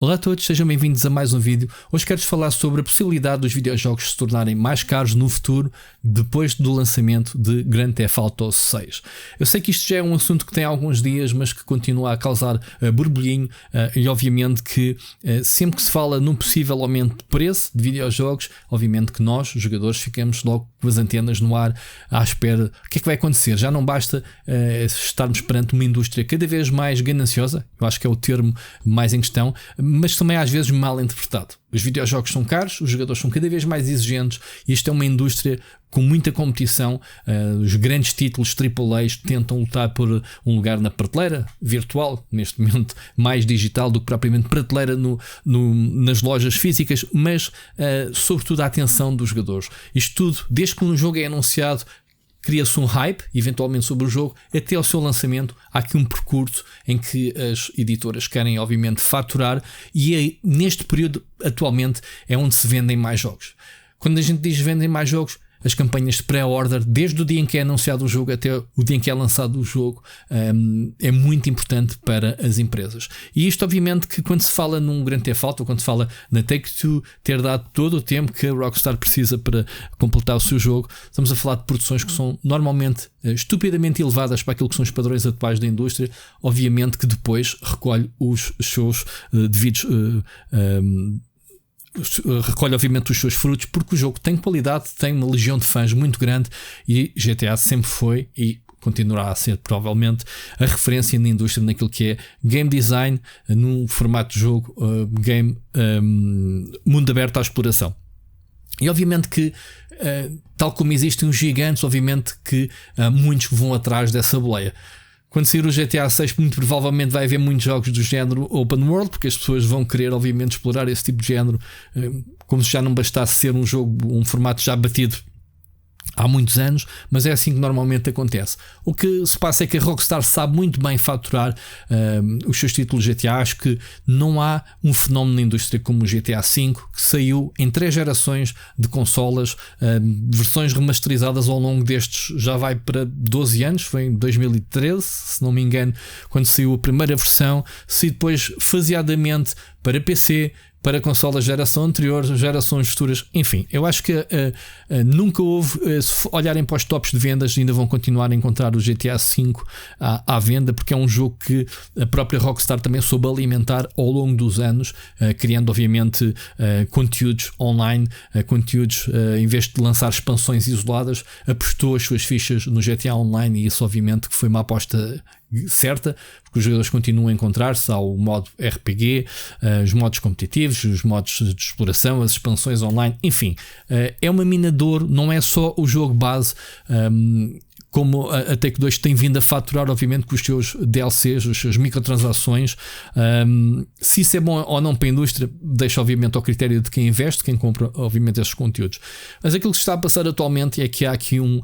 Olá a todos, sejam bem-vindos a mais um vídeo. Hoje quero-vos falar sobre a possibilidade dos videojogos se tornarem mais caros no futuro, depois do lançamento de Grand Theft Auto 6. Eu sei que isto já é um assunto que tem alguns dias, mas que continua a causar burburinho e obviamente que sempre que se fala num possível aumento de preço de videojogos, obviamente que nós, os jogadores, ficamos logo com as antenas no ar à espera. O que é que vai acontecer? Já não basta estarmos perante uma indústria cada vez mais gananciosa, eu acho que é o termo mais em questão, mas também às vezes mal interpretado. Os videojogos são caros, os jogadores são cada vez mais exigentes e isto é uma indústria com muita competição. Os grandes títulos AAA tentam lutar por um lugar na prateleira virtual, neste momento mais digital do que propriamente prateleira nas lojas físicas, mas sobretudo a atenção dos jogadores. Isto tudo, desde que um jogo é anunciado, cria-se um hype, eventualmente, sobre o jogo, até ao seu lançamento. Há aqui um percurso em que as editoras querem, obviamente, faturar, e neste período, atualmente, é onde se vendem mais jogos. Quando a gente diz vendem mais jogos, as campanhas de pré-order, desde o dia em que é anunciado o jogo até o dia em que é lançado o jogo, é muito importante para as empresas. E isto, obviamente, que quando se fala num Grand Theft Auto, ou quando se fala na Take-Two ter dado todo o tempo que a Rockstar precisa para completar o seu jogo, estamos a falar de produções que são normalmente estupidamente elevadas para aquilo que são os padrões atuais da indústria. Obviamente que depois recolhe os seus devidos recolhe obviamente os seus frutos, porque o jogo tem qualidade, tem uma legião de fãs muito grande e GTA sempre foi e continuará a ser provavelmente a referência na indústria naquilo que é game design, num formato de jogo, mundo aberto à exploração. E obviamente que tal como existem os gigantes, obviamente que muitos vão atrás dessa boleia. Quando sair o GTA 6, muito provavelmente vai haver muitos jogos do género Open World, porque as pessoas vão querer, obviamente, explorar esse tipo de género, como se já não bastasse ser um jogo, um formato já batido há muitos anos, mas é assim que normalmente acontece. O que se passa é que a Rockstar sabe muito bem faturar os seus títulos GTA. Acho que não há um fenómeno na indústria como o GTA V, que saiu em 3 gerações de consolas, versões remasterizadas ao longo destes, já vai para 12 anos, foi em 2013, se não me engano, quando saiu a primeira versão, se depois faseadamente para PC, para consolas geração anterior, gerações futuras, enfim, eu acho que nunca houve, se olharem para os tops de vendas, ainda vão continuar a encontrar o GTA V à venda, porque é um jogo que a própria Rockstar também soube alimentar ao longo dos anos, criando obviamente conteúdos online, conteúdos, em vez de lançar expansões isoladas, apostou as suas fichas no GTA Online, e isso obviamente que foi uma aposta certa, porque os jogadores continuam a encontrar-se. Há o modo RPG, os modos competitivos, os modos de exploração, as expansões online, enfim, é uma mina de ouro, não é só o jogo base, como a Take-Two tem vindo a faturar, obviamente, com os seus DLCs, os seus microtransações. Se isso é bom ou não para a indústria, deixa obviamente ao critério de quem investe, quem compra obviamente esses conteúdos. Mas aquilo que se está a passar atualmente é que há aqui um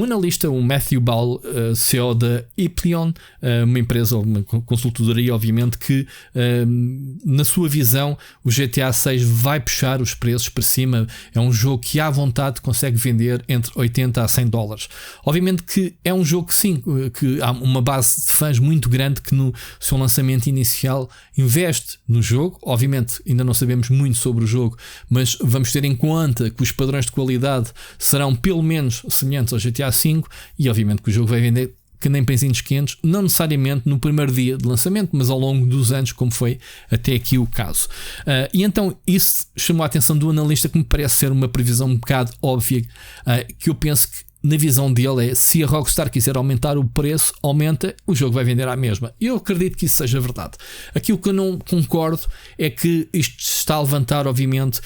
analista, o Matthew Ball, CEO da Epleon, uma empresa, uma consultoria, obviamente, que na sua visão o GTA 6 vai puxar os preços para cima. É um jogo que à vontade consegue vender entre 80 a 100 dólares. Obviamente que é um jogo que sim, que há uma base de fãs muito grande que no seu lançamento inicial investe no jogo. Obviamente ainda não sabemos muito sobre o jogo, mas vamos ter em conta que os padrões de qualidade serão pelo menos semelhantes ao GTA V, e obviamente que o jogo vai vender que nem pãezinhos quentes, não necessariamente no primeiro dia de lançamento, mas ao longo dos anos, como foi até aqui o caso. E então isso chamou a atenção do analista, que me parece ser uma previsão um bocado óbvia, que eu penso que na visão dele é: se a Rockstar quiser aumentar o preço, aumenta, o jogo vai vender à mesma. E eu acredito que isso seja verdade. Aquilo que eu não concordo é que isto está a levantar, obviamente,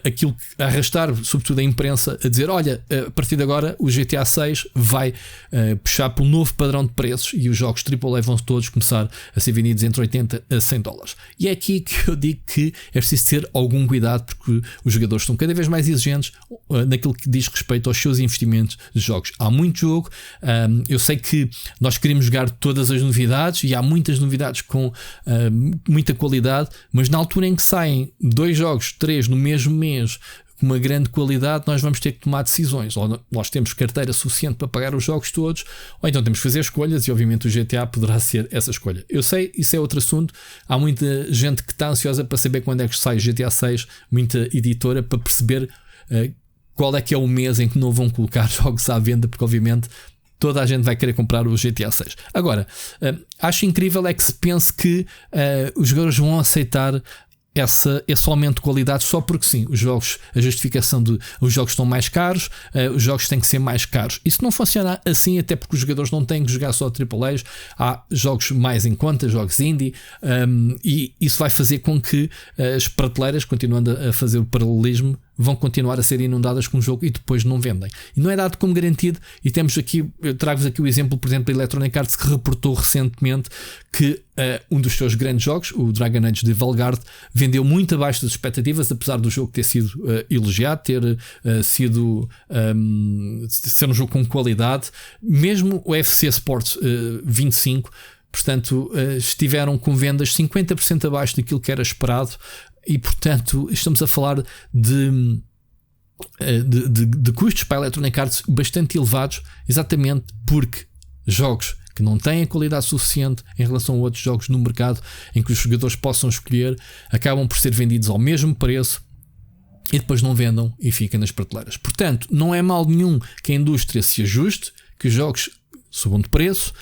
aquilo a arrastar, sobretudo a imprensa, a dizer: olha, a partir de agora o GTA 6 vai puxar por um novo padrão de preços e os jogos AAA vão todos começar a ser vendidos entre 80 a 100 dólares. E é aqui que eu digo que é preciso ter algum cuidado, porque os jogadores estão cada vez mais exigentes naquilo que diz respeito aos seus investimentos de jogos. Há muito jogo, eu sei que nós queremos jogar todas as novidades, e há muitas novidades com muita qualidade, mas na altura em que saem 2 jogos, 3 no mesmo mês, com uma grande qualidade, nós vamos ter que tomar decisões. Ou nós temos carteira suficiente para pagar os jogos todos, ou então temos que fazer escolhas, e obviamente o GTA poderá ser essa escolha. Eu sei, isso é outro assunto. Há muita gente que está ansiosa para saber quando é que sai GTA 6, muita editora, para perceber qual é que é o mês em que não vão colocar jogos à venda, porque obviamente toda a gente vai querer comprar o GTA 6. Agora, acho incrível é que se pense que os jogadores vão aceitar esse aumento de qualidade só porque sim. Os jogos, a justificação de os jogos estão mais caros, os jogos têm que ser mais caros. Isso não funciona assim, até porque os jogadores não têm que jogar só AAAs. Há jogos mais em conta, jogos indie, e isso vai fazer com que as prateleiras, continuando a fazer o paralelismo, vão continuar a ser inundadas com o jogo e depois não vendem. E não é dado como garantido. E temos aqui, eu trago-vos aqui o exemplo, por exemplo, da Electronic Arts, que reportou recentemente que um dos seus grandes jogos, o Dragon Age de Valgard, vendeu muito abaixo das expectativas, apesar do jogo ter sido elogiado, ter sido ser um jogo com qualidade. Mesmo o FC Sports 25, portanto, estiveram com vendas 50% abaixo daquilo que era esperado. E portanto estamos a falar de custos para a Electronic Arts bastante elevados, exatamente porque jogos que não têm a qualidade suficiente em relação a outros jogos no mercado em que os jogadores possam escolher, acabam por ser vendidos ao mesmo preço e depois não vendam e ficam nas prateleiras. Portanto, não é mal nenhum que a indústria se ajuste, que os jogos subam de preço.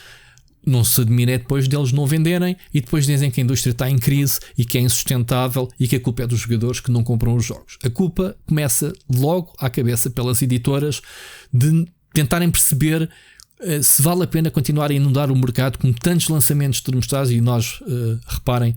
Não se admira depois deles não venderem e depois dizem que a indústria está em crise e que é insustentável e que a culpa é dos jogadores que não compram os jogos. A culpa começa logo à cabeça pelas editoras de tentarem perceber se vale a pena continuar a inundar o mercado com tantos lançamentos trimestrais. E nós, reparem,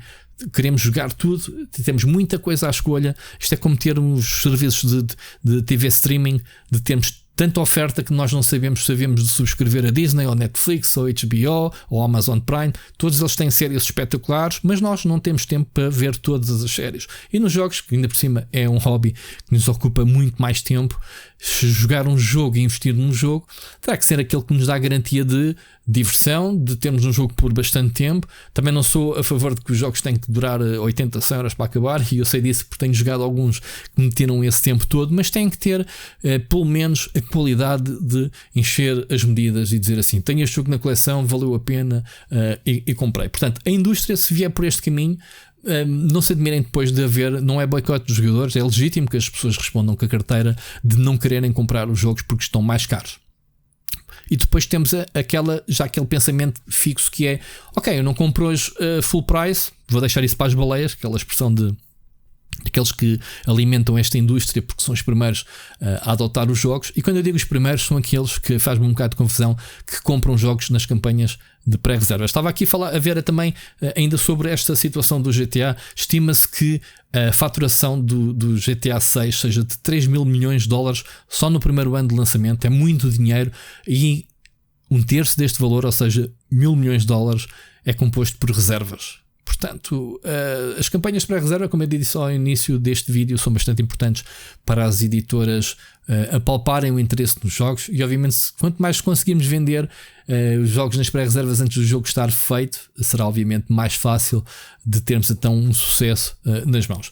queremos jogar tudo, temos muita coisa à escolha. Isto é como ter uns serviços de TV streaming, de termos tanta oferta que nós não sabemos se devemos de subscrever a Disney ou Netflix ou HBO ou Amazon Prime. Todos eles têm séries espetaculares, mas nós não temos tempo para ver todas as séries. E nos jogos, que ainda por cima é um hobby que nos ocupa muito mais tempo, se jogar um jogo e investir num jogo, terá que ser aquele que nos dá a garantia de diversão, de termos um jogo por bastante tempo. Também não sou a favor de que os jogos têm que durar 80, 100 horas para acabar, e eu sei disso porque tenho jogado alguns que me tiram esse tempo todo, mas têm que ter pelo menos a qualidade de encher as medidas e dizer assim: tenho este jogo na coleção, valeu a pena e comprei. Portanto, a indústria, se vier por este caminho, não se admirem depois de haver, não é boicote dos jogadores, é legítimo que as pessoas respondam com a carteira de não quererem comprar os jogos porque estão mais caros. E depois temos aquele pensamento fixo que é: ok, eu não compro hoje full price, vou deixar isso para as baleias, aquela expressão daqueles que alimentam esta indústria porque são os primeiros a adotar os jogos. E quando eu digo os primeiros, são aqueles que fazem um bocado de confusão, que compram jogos nas campanhas de pré-reserva. Estava aqui a ver também ainda sobre esta situação do GTA. Estima-se que a faturação do GTA 6 seja de 3 mil milhões de dólares só no primeiro ano de lançamento. É muito dinheiro, e um terço deste valor, ou seja, 1.000 milhões de dólares, é composto por reservas. Portanto, as campanhas pré-reserva, como eu disse ao início deste vídeo, são bastante importantes para as editoras apalparem o interesse nos jogos. E obviamente, quanto mais conseguirmos vender os jogos nas pré-reservas antes do jogo estar feito, será obviamente mais fácil de termos então um sucesso nas mãos.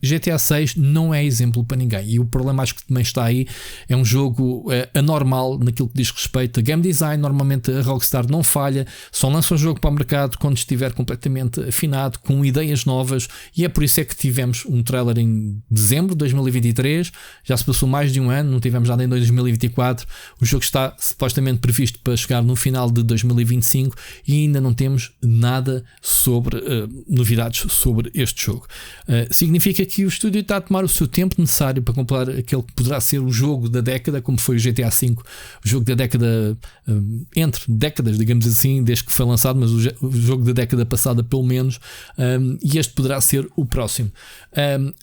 GTA 6 não é exemplo para ninguém, e o problema acho que também está aí. É um jogo anormal naquilo que diz respeito a game design. Normalmente a Rockstar não falha, só lança um jogo para o mercado quando estiver completamente afinado, com ideias novas, e é por isso é que tivemos um trailer em dezembro de 2023, já se passou mais de um ano, não tivemos nada em 2024, o jogo está supostamente previsto para chegar no final de 2025 e ainda não temos nada sobre novidades sobre este jogo. Significa que o estúdio está a tomar o seu tempo necessário para completar aquele que poderá ser o jogo da década, como foi o GTA V, o jogo da década, entre décadas, digamos assim, desde que foi lançado, mas o jogo da década passada pelo menos, e este poderá ser o próximo.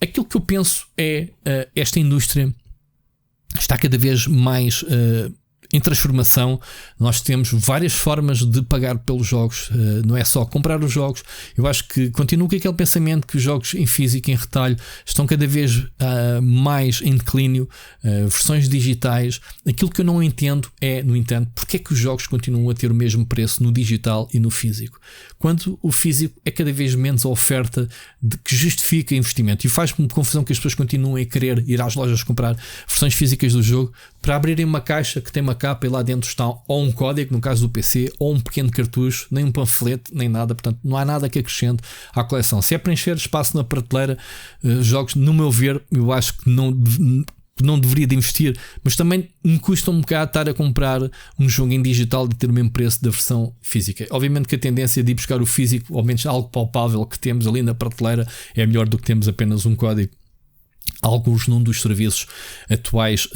Aquilo que eu penso é esta indústria está cada vez mais em transformação. Nós temos várias formas de pagar pelos jogos, não é só comprar os jogos. Eu acho que continua com aquele pensamento que os jogos em físico, em retalho, estão cada vez mais em declínio, versões digitais. Aquilo que eu não entendo é, no entanto, porque é que os jogos continuam a ter o mesmo preço no digital e no físico, quando o físico é cada vez menos a oferta de que justifica investimento. E faz-me confusão que as pessoas continuem a querer ir às lojas comprar versões físicas do jogo para abrirem uma caixa que tem uma capa e lá dentro está ou um código, no caso do PC, ou um pequeno cartucho, nem um panfleto, nem nada. Portanto, não há nada que acrescente à coleção. Se é para encher espaço na prateleira, jogos, no meu ver, eu acho que não deveria de investir, mas também me custa um bocado estar a comprar um jogo em digital de ter o mesmo preço da versão física. Obviamente que a tendência de ir buscar o físico, ao menos algo palpável que temos ali na prateleira, é melhor do que temos apenas um código. Alguns num dos serviços atuais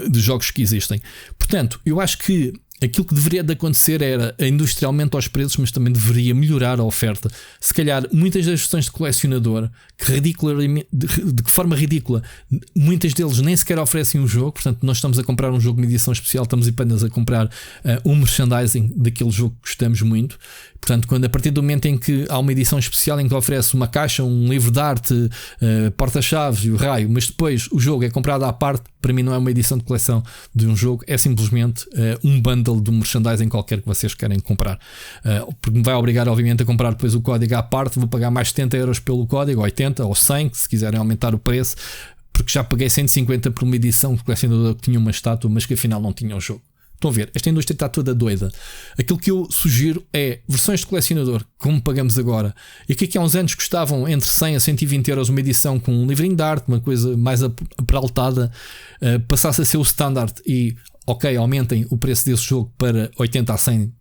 de jogos que existem. Portanto, eu acho que aquilo que deveria de acontecer era a indústria aumenta os preços, mas também deveria melhorar a oferta. Se calhar muitas das versões de colecionador de que forma ridícula, muitas deles nem sequer oferecem um jogo. Portanto, nós estamos a comprar um jogo de edição especial, estamos apenas a comprar um merchandising daquele jogo que gostamos muito. Portanto, quando a partir do momento em que há uma edição especial em que oferece uma caixa, um livro de arte, porta-chaves e o raio, mas depois o jogo é comprado à parte, para mim não é uma edição de coleção de um jogo, é simplesmente um bundle de um merchandising qualquer que vocês querem comprar. Porque me vai obrigar, obviamente, a comprar depois o código à parte, vou pagar mais 70 euros pelo código, 80 ou 100, se quiserem aumentar o preço, porque já paguei 150 por uma edição de colecionador que tinha uma estátua, mas que afinal não tinha o jogo. Estão a ver, esta indústria está toda doida. Aquilo que eu sugiro é versões de colecionador, como pagamos agora, e que aqui há uns anos custavam entre 100 a 120 euros uma edição com um livrinho de arte, uma coisa mais apraltada, passasse a ser o standard e, ok, aumentem o preço desse jogo para 80 a 100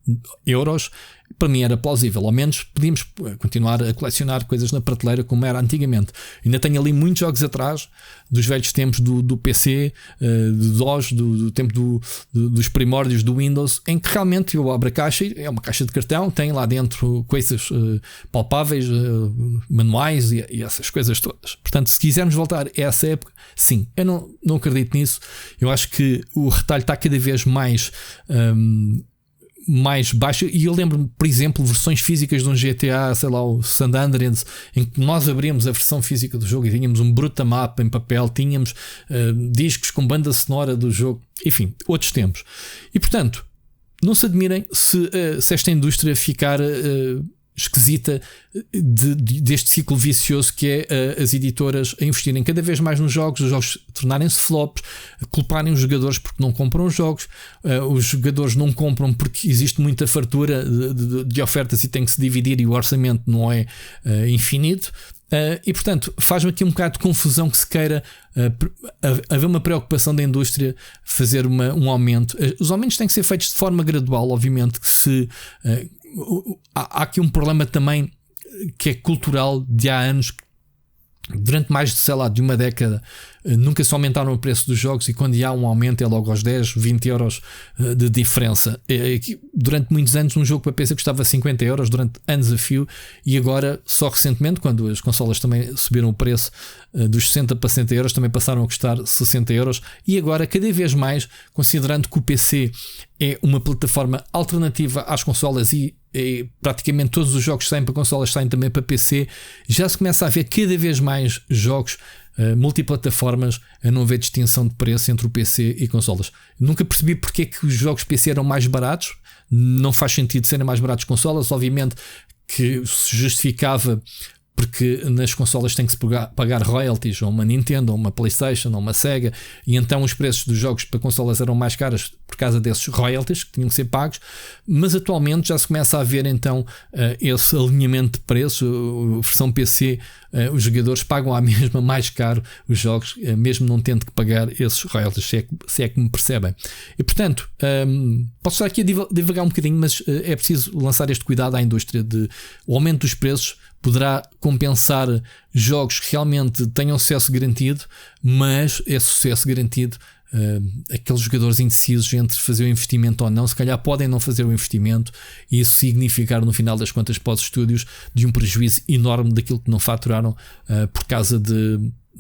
euros. Para mim era plausível, ao menos podíamos continuar a colecionar coisas na prateleira como era antigamente. Ainda tenho ali muitos jogos atrás, dos velhos tempos do PC, do DOS, do tempo dos primórdios do Windows, em que realmente eu abro a caixa, é uma caixa de cartão, tem lá dentro coisas palpáveis, manuais e essas coisas todas. Portanto, se quisermos voltar a essa época, sim, eu não acredito nisso. Eu acho que o retalho está cada vez mais baixa, e eu lembro-me, por exemplo, versões físicas de um GTA, sei lá, o San Andreas, em que nós abrimos a versão física do jogo e tínhamos um brutamapa em papel, tínhamos discos com banda sonora do jogo, enfim, outros tempos. E portanto, não se admirem se esta indústria ficar esquisita deste ciclo vicioso que é as editoras a investirem cada vez mais nos jogos, os jogos tornarem-se flops, culparem os jogadores porque não compram os jogos, os jogadores não compram porque existe muita fartura de ofertas e tem que se dividir e o orçamento não é infinito. E portanto faz-me aqui um bocado de confusão que se queira haver uma preocupação da indústria fazer um aumento. Os aumentos têm que ser feitos de forma gradual, obviamente que se há aqui um problema também que é cultural de há anos. Durante mais de, sei lá, de uma década nunca se aumentaram o preço dos jogos e quando há um aumento é logo aos 10, 20 euros de diferença. Durante muitos anos um jogo para PC custava 50 euros durante anos a fio, e agora só recentemente, quando as consolas também subiram o preço dos 60 para 60 euros, também passaram a custar 60 euros, e agora cada vez mais, considerando que o PC é uma plataforma alternativa às consolas e praticamente todos os jogos que saem para consolas saem também para PC, já se começa a ver cada vez mais jogos multiplataformas, a não haver distinção de preço entre o PC e consolas. Nunca percebi porque é que os jogos PC eram mais baratos. Não faz sentido serem mais baratos consolas, obviamente que se justificava porque nas consolas tem que se pagar royalties, ou uma Nintendo, ou uma PlayStation, ou uma Sega, e então os preços dos jogos para consolas eram mais caros por causa desses royalties que tinham que ser pagos. Mas atualmente já se começa a ver então esse alinhamento de preços. A versão PC, os jogadores pagam à mesma mais caro os jogos, mesmo não tendo que pagar esses royalties, se é que me percebem. E portanto, posso estar aqui a divagar um bocadinho, mas é preciso lançar este cuidado à indústria de o aumento dos preços poderá compensar jogos que realmente tenham sucesso garantido, mas esse sucesso garantido, aqueles jogadores indecisos entre fazer o investimento ou não, se calhar podem não fazer o investimento, e isso significar no final das contas para os estúdios de um prejuízo enorme daquilo que não faturaram por causa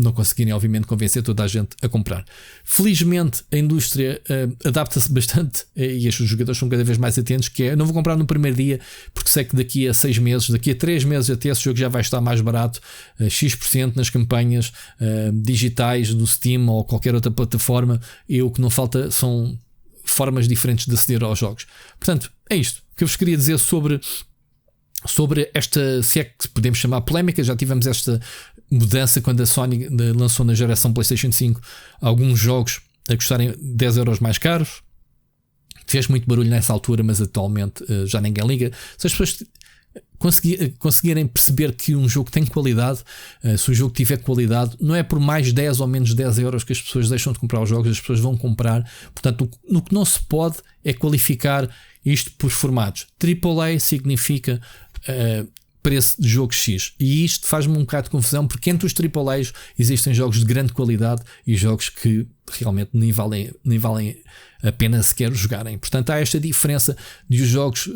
não conseguirem, obviamente, convencer toda a gente a comprar. Felizmente, a indústria adapta-se bastante e os jogadores são cada vez mais atentos, que é, não vou comprar no primeiro dia, porque sei que daqui a 6 meses, daqui a 3 meses até esse jogo já vai estar mais barato, X% nas campanhas digitais do Steam ou qualquer outra plataforma, e o que não falta são formas diferentes de aceder aos jogos. Portanto, é isto que eu vos queria dizer sobre esta, se é que podemos chamar polémica. Já tivemos esta mudança quando a Sony lançou na geração PlayStation 5 alguns jogos a custarem 10€ mais caros. Fez muito barulho nessa altura, mas atualmente já ninguém liga. Se as pessoas conseguirem perceber que um jogo tem qualidade, se o jogo tiver qualidade, não é por mais 10 ou menos 10€ que as pessoas deixam de comprar os jogos, as pessoas vão comprar. Portanto, no que não se pode é qualificar isto por formatos. AAA significa preço de jogo X, e isto faz-me um bocado de confusão, porque entre os AAAs existem jogos de grande qualidade e jogos que realmente nem valem a pena sequer jogarem. Portanto, há esta diferença de os jogos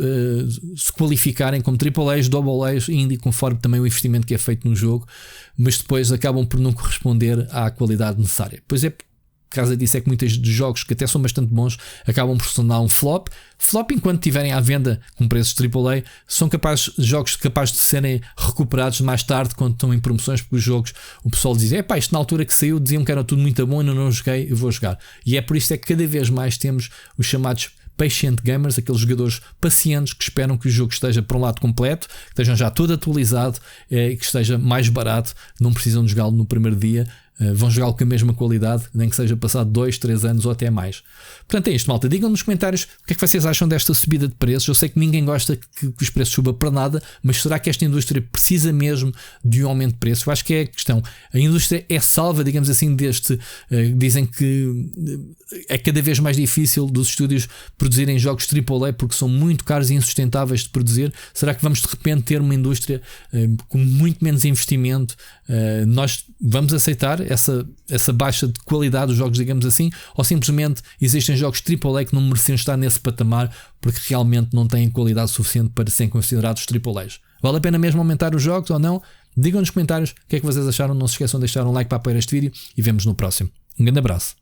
se qualificarem como AAAs, AAs, indie, conforme também o investimento que é feito no jogo, mas depois acabam por não corresponder à qualidade necessária. Pois é, por causa disso é que muitos dos jogos que até são bastante bons acabam por se tornar um flop. Flop, enquanto estiverem à venda com preços AAA, são jogos capazes de serem recuperados mais tarde quando estão em promoções, porque os jogos, o pessoal diz, isto na altura que saiu diziam que era tudo muito bom, ainda não joguei, eu vou jogar. E é por isso é que cada vez mais temos os chamados patient gamers, aqueles jogadores pacientes que esperam que o jogo esteja por um lado completo, que estejam já todo atualizado e que esteja mais barato, não precisam de jogá-lo no primeiro dia. Vão jogá-lo com a mesma qualidade, nem que seja passado 2, 3 anos ou até mais. Portanto, é isto, malta. Digam nos comentários o que é que vocês acham desta subida de preços. Eu sei que ninguém gosta que os preços subam para nada, mas será que esta indústria precisa mesmo de um aumento de preço? Eu acho que é a questão. A indústria é salva, digamos assim, deste. Dizem que é cada vez mais difícil dos estúdios produzirem jogos AAA porque são muito caros e insustentáveis de produzir. Será que vamos de repente ter uma indústria com muito menos investimento? Nós vamos aceitar essa baixa de qualidade dos jogos, digamos assim, ou simplesmente existem jogos AAA que não mereciam estar nesse patamar porque realmente não têm qualidade suficiente para serem considerados AAAs? Vale a pena mesmo aumentar os jogos ou não? Digam nos comentários o que é que vocês acharam. Não se esqueçam de deixar um like para apoiar este vídeo e vemos no próximo. Um grande abraço.